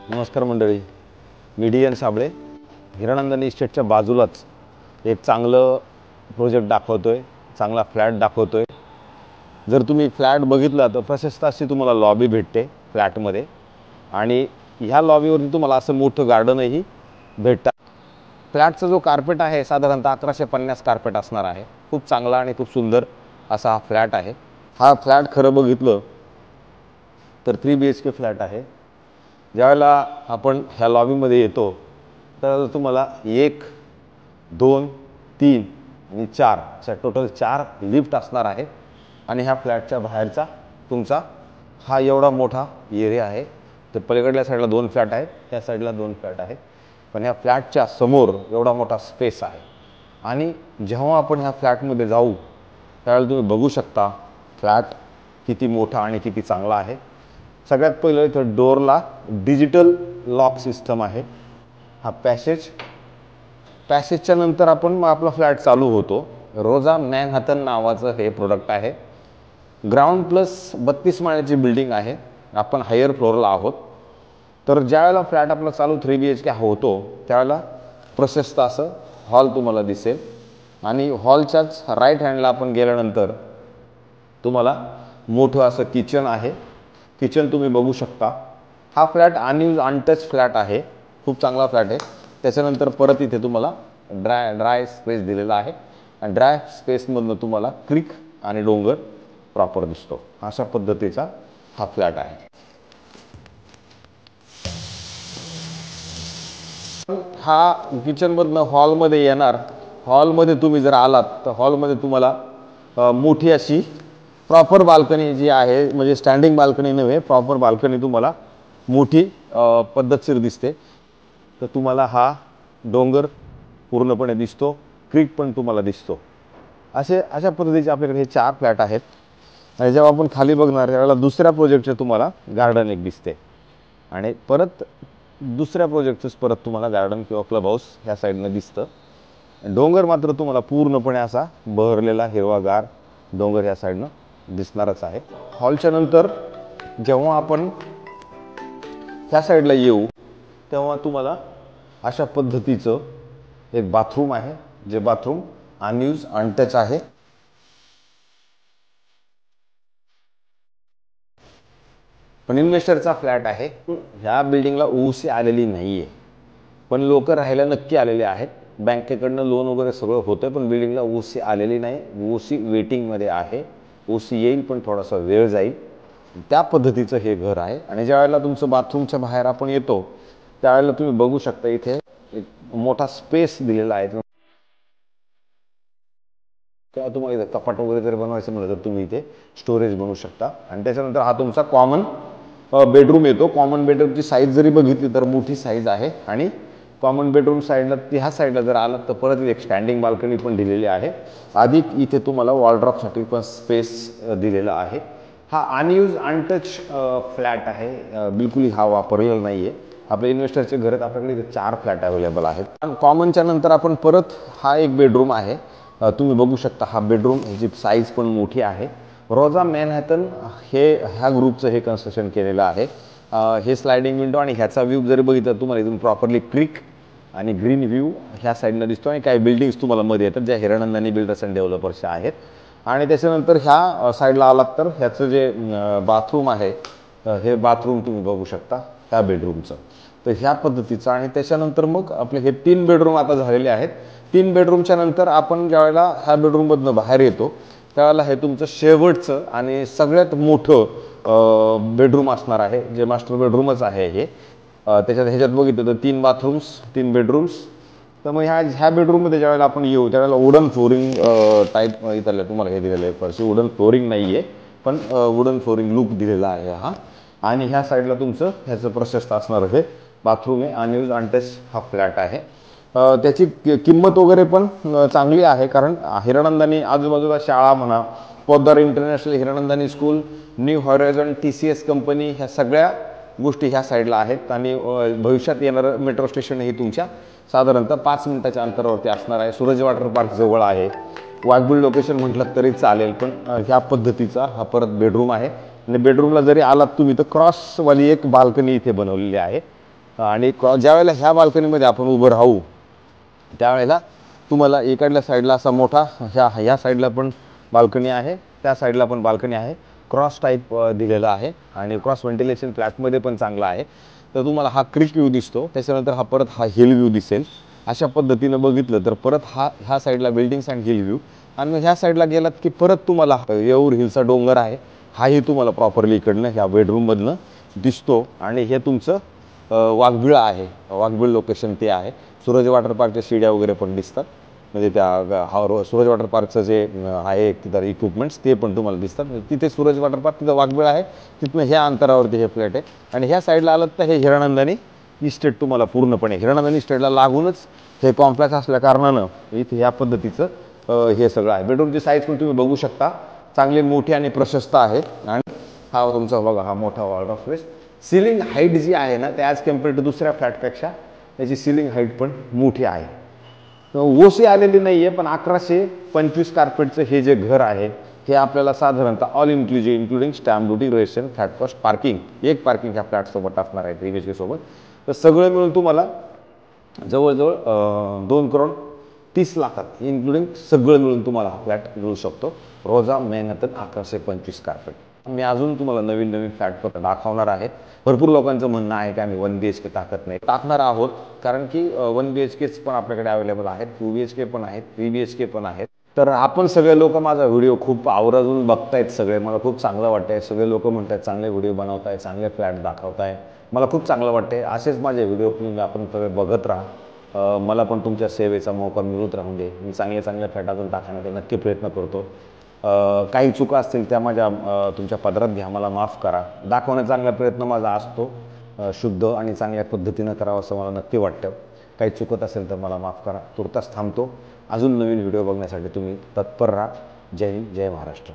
नमस्कार मंडळी, मी D N Sable Hiranandani इस्टेटच्या बाजूलाच एक चांगलं प्रोजेक्ट दाखवतोय, चांगला फ्लॅट दाखवतोय। जर तुम्ही फ्लॅट बघितला तर प्रशस्त अशी तुम्हाला लॉबी भेटते फ्लॅटमध्ये आणि ह्या लॉबीवरून तुम्हाला असं मोठं गार्डनही भेटतं। फ्लॅटचा जो कार्पेट आहे साधारणतः 1150 कार्पेट असणार आहे। खूप चांगला आणि खूप सुंदर असा हा फ्लॅट आहे। हा फ्लॅट खरं बघितलं तर 3 BHK फ्लॅट आहे। ज्यावेळेला आपण ह्या लॉबीमध्ये येतो तर तुम्हाला 1, 2, 3 आणि 4 अशा टोटल 4 लिफ्ट असणार आहे आणि ह्या फ्लॅटच्या बाहेरचा तुमचा हा एवढा मोठा एरिया आहे। तर पलीकडल्या साईडला 2 फ्लॅट आहेत, ह्या साईडला 2 फ्लॅट आहेत, पण ह्या फ्लॅटच्या समोर एवढा मोठा स्पेस आहे। आणि जेव्हा आपण ह्या फ्लॅटमध्ये जाऊ त्यावेळेला तुम्ही बघू शकता फ्लॅट किती मोठा आणि किती चांगला आहे। सगळ्यात पहिलं इथं डोरला डिजिटल लॉक सिस्टम आहे। हा पॅसेजच्या नंतर आपण मग आपला फ्लॅट चालू होतो। रोजा मॅनहॅटन नावाचं हे प्रोडक्ट आहे। ग्राउंड प्लस 32 माळ्याची बिल्डिंग आहे। आपण हायर फ्लोअरला आहोत। तर ज्यावेळेला फ्लॅट आपला चालू 3 BHK होतो त्यावेळेला प्रशस्त असं हॉल तुम्हाला दिसेल आणि हॉलच्याच राईट हँडला आपण गेल्यानंतर तुम्हाला मोठं असं किचन आहे। किचन तुम्ही बघू शकता। हा फ्लॅट अनयूज अनटच फ्लॅट आहे, खूप चांगला फ्लॅट आहे। त्याच्यानंतर परत इथे तुम्हाला ड्राय स्पेस दिलेला आहे आणि ड्राय स्पेसमधनं तुम्हाला क्रीक आणि डोंगर प्रॉपर दिसतो। अशा पद्धतीचा हा फ्लॅट आहे। हा किचनमधनं हॉलमध्ये येणार। हॉलमध्ये तुम्ही जर आलात तर हॉलमध्ये तुम्हाला मोठी अशी प्रॉपर बाल्कनी जी आहे, म्हणजे स्टँडिंग बाल्कनी नव्हे, प्रॉपर बाल्कनी तुम्हाला मोठी पद्धतशीर दिसते। तर तुम्हाला हा डोंगर पूर्णपणे दिसतो, क्रीक पण तुम्हाला दिसतो। अशा पद्धतीचे आपल्याकडे हे 4 फ्लॅट आहेत आणि जेव्हा आपण खाली बघणार त्यावेळेला दुसऱ्या प्रोजेक्टचे तुम्हाला गार्डन एक दिसते आणि परत दुसऱ्या प्रोजेक्टचंच परत तुम्हाला गार्डन किंवा क्लब हाऊस ह्या साईडनं दिसतं। डोंगर मात्र तुम्हाला पूर्णपणे असा बहरलेला हिरवागार डोंगर ह्या साईडनं दिसणारच आहे। हॉलच्या नंतर जेव्हा आपण ह्या साईडला येऊ तेव्हा तुम्हाला अशा पद्धतीचं एक बाथरूम आहे, जे बाथरूम अनयूज अनटच आहे। पण इन्व्हेस्टरचा फ्लॅट आहे। ह्या बिल्डिंगला ओसी आलेली नाहीये, पण लोक राहायला नक्की आलेले आहेत। बँकेकडनं लोन वगैरे सगळं होतं, पण बिल्डिंगला ओसी आलेली नाही। ओसी वेटिंगमध्ये आहे। ओसी येईल पण थोडासा वेळ जाईल, त्या पद्धतीचं हे घर आहे। आणि ज्यावेळेला तुमचं बाथरूमच्या बाहेर आपण येतो त्यावेळेला तुम्ही बघू शकता इथे एक मोठा स्पेस दिलेला आहे। तेव्हा तुम्हाला इथे कपाट वगैरे जर बनवायचं म्हटलं तर तुम्ही इथे स्टोरेज बनवू शकता। आणि त्याच्यानंतर हा तुमचा कॉमन बेडरूम येतो। कॉमन बेडरूमची साईज जरी बघितली तर मोठी साईज आहे आणि कॉमन बेडरूम साईडला ह्या साईडला जर आलात तर परत एक स्टँडिंग बाल्कनी पण दिलेली आहे। आधी इथे तुम्हाला वॉलड्रॉपसाठी पण स्पेस दिलेला आहे। हा अनयूज अनटच फ्लॅट आहे, बिलकुल हा वापरलेला नाही आहे। आपल्या इन्व्हेस्टरचे घर आपल्याकडे इथे 4 फ्लॅट अवेलेबल आहेत। कॉमनच्या नंतर आपण परत हा एक बेडरूम आहे, तुम्ही बघू शकता। हा बेडरूम ह्याची साईज पण मोठी आहे। रोजा मॅनहॅटन ह्या ग्रुपचं हे कन्स्ट्रक्शन केलेलं आहे। हे स्लायडिंग विंडो आणि ह्याचा व्ह्यू जरी बघितला तुम्हाला इथून प्रॉपरली क्रीक आणि ग्रीन व्ह्यू ह्या साईडनं दिसतो आणि काही बिल्डिंग्स तुम्हाला मध्ये येतात ज्या हिरानंदानी बिल्डर्स अँड डेव्हलपर्सच्या आहेत। आणि त्याच्यानंतर ह्या साईडला आलात तर ह्याचं जे बाथरूम आहे, हे बाथरूम तुम्ही बघू शकता ह्या बेडरूमचं। तर ह्या पद्धतीचं आणि त्याच्यानंतर मग आपले हे 3 बेडरूम आता झालेले आहेत। 3 बेडरूमच्या नंतर आपण ज्यावेळेला ह्या बेडरूममधनं बाहेर येतो त्यावेळेला हे तुमचं शेवटचं आणि सगळ्यात मोठं बेडरूम असणार आहे, जे मास्टर बेडरूमच आहे हे। ह्याच्यात बघितलं तर 3 बाथरूम्स 3 बेडरूम्स। तर मग ह्या बेडरूममध्ये ज्यावेळेला आपण येऊ त्यावेळेला वुडन फ्लोरिंग टाईप इथलं तुम्हाला हे दिलेलं आहे। फरशी वुडन फ्लोरिंग नाही आहे, पण वुडन फ्लोरिंग लुक दिलेला आहे हा। आणि ह्या साईडला तुमचं ह्याचं प्रशस्त असणार हे बाथरूम आहे। अनयूज अनटच हा फ्लॅट आहे। त्याची किंमत वगैरे पण चांगली आहे, कारण हिरानंदानी आजूबाजूला शाळा म्हणा, Poddar international Hiranandani school, new horizon, TCS company, ह्या सगळ्या गोष्टी ह्या साईडला आहेत। आणि भविष्यात येणारं मेट्रो स्टेशन ही तुमच्या साधारणतः 5 मिनिटाच्या अंतरावरती असणार आहे। सूरज वॉटर पार्क जवळ आहे। वाघबीळ लोकेशन म्हटलं तरी चालेल, पण ह्या पद्धतीचा हा परत बेडरूम आहे। आणि बेडरूमला जरी आलात तुम्ही तर क्रॉसवाली एक बाल्कनी इथे बनवलेली आहे। आणि ज्या वेळेला ह्या बाल्कनीमध्ये आपण उभं राहू त्यावेळेला तुम्हाला इकडल्या साईडला असा मोठा ह्या साईडला पण बाल्कनी आहे, त्या साईडला पण बाल्कनी आहे, क्रॉस टाईप दिलेला आहे आणि क्रॉस व्हेंटिलेशन फ्लॅटमध्ये पण चांगला आहे. तर तुम्हाला हा क्रिक व्ह्यू दिसतो, त्याच्यानंतर हा परत हा हिल व्ह्यू दिसेल. अशा पद्धतीनं बघितलं तर परत ह्या साईडला बिल्डिंग्स अँड हिल व्ह्यू आणि मग ह्या साईडला गेलात की परत तुम्हाला येऊर हिलचा डोंगर आहे, हाही तुम्हाला प्रॉपरली इकडनं ह्या बेडरूममधनं दिसतो. आणि हे तुमचं वाघबिळ आहे, वाघबिळ लोकेशन ते आहे. सूरज वॉटर पार्कच्या शिड्या वगैरे पण दिसतात, म्हणजे त्या सूरज वॉटर पार्कचं जे आहे तिथं इक्विपमेंट्स ते पण तुम्हाला दिसतात. तिथे सूरज वॉटर पार्क, तिथं वाघबिळ आहे, तिथनं ह्या अंतरावरती हे फ्लॅट आहे. आणि ह्या साईडला आलं तर हे हिरानंदानी इस्टेट तुम्हाला पूर्णपणे हिरानंदानी इस्टेटला लागूनच हे कॉम्प्लेक्स असल्या कारणानं इथे ह्या पद्धतीचं हे सगळं आहे. बेडरूमची साईज पण तुम्ही बघू शकता, चांगली मोठी आणि प्रशस्त आहे. आणि हा तुमचा बघा हा मोठा wall of space. Ceiling height जी आहे ना, ते ॲज कम्पेअर्ड टू दुसऱ्या फ्लॅटपेक्षा त्याची सिलिंग हाईट पण मोठी आहे. ओसी आलेली नाही आहे, पण 1125 कार्पेटचं हे जे घर आहे हे आपल्याला साधारणतः all inclusive including stamp duty, registration, flat cost, parking, एक पार्किंग ह्या फ्लॅटसोबत असणार आहे 3 BHK सोबत. तर सगळं मिळून तुम्हाला जवळजवळ 2,30,00,000 इन्क्लुडिंग सगळं मिळून तुम्हाला हा फ्लॅट मिळू शकतो. रोजा मेहनतन 1125 कार्पेट. मी अजून तुम्हाला नवीन नवीन फ्लॅट दाखवणार आहे. भरपूर लोकांचं म्हणणं आहे की आम्ही 1 BHK टाकत नाही, टाकणार आहोत, कारण की 1 BHKच पण आपल्याकडे अवेलेबल आहेत, 2 BHK पण आहेत, 3 BHK पण आहेत. तर आपण सगळे लोक माझा व्हिडिओ खूप आवर्जून बघतायत, सगळे मला खूप चांगलं वाटतंय. सगळे लोक म्हणतात चांगले व्हिडिओ बनवताय, चांगले फ्लॅट दाखवताय, मला खूप चांगलं वाटतंय. असेच माझे व्हिडिओ आपण सगळे बघत राहा, मला पण तुमच्या सेवेचा मौका मिळत राहून दे. मी चांगले चांगल्या फ्लॅट अजून टाकण्याचा नक्की प्रयत्न करतो. काही चुका असतील त्या माझ्या तुमच्या पदरात घ्या, मला माफ करा. दाखवण्याचा चांगला प्रयत्न माझा असतो, शुद्ध आणि चांगल्या पद्धतीनं करावं असं मला नक्की वाटतं. काही चुकत असेल तर मला माफ करा. तुर्तास थांबतो. अजून नवीन व्हिडिओ बघण्यासाठी तुम्ही तत्पर राहा. जय हिंद, जय महाराष्ट्र.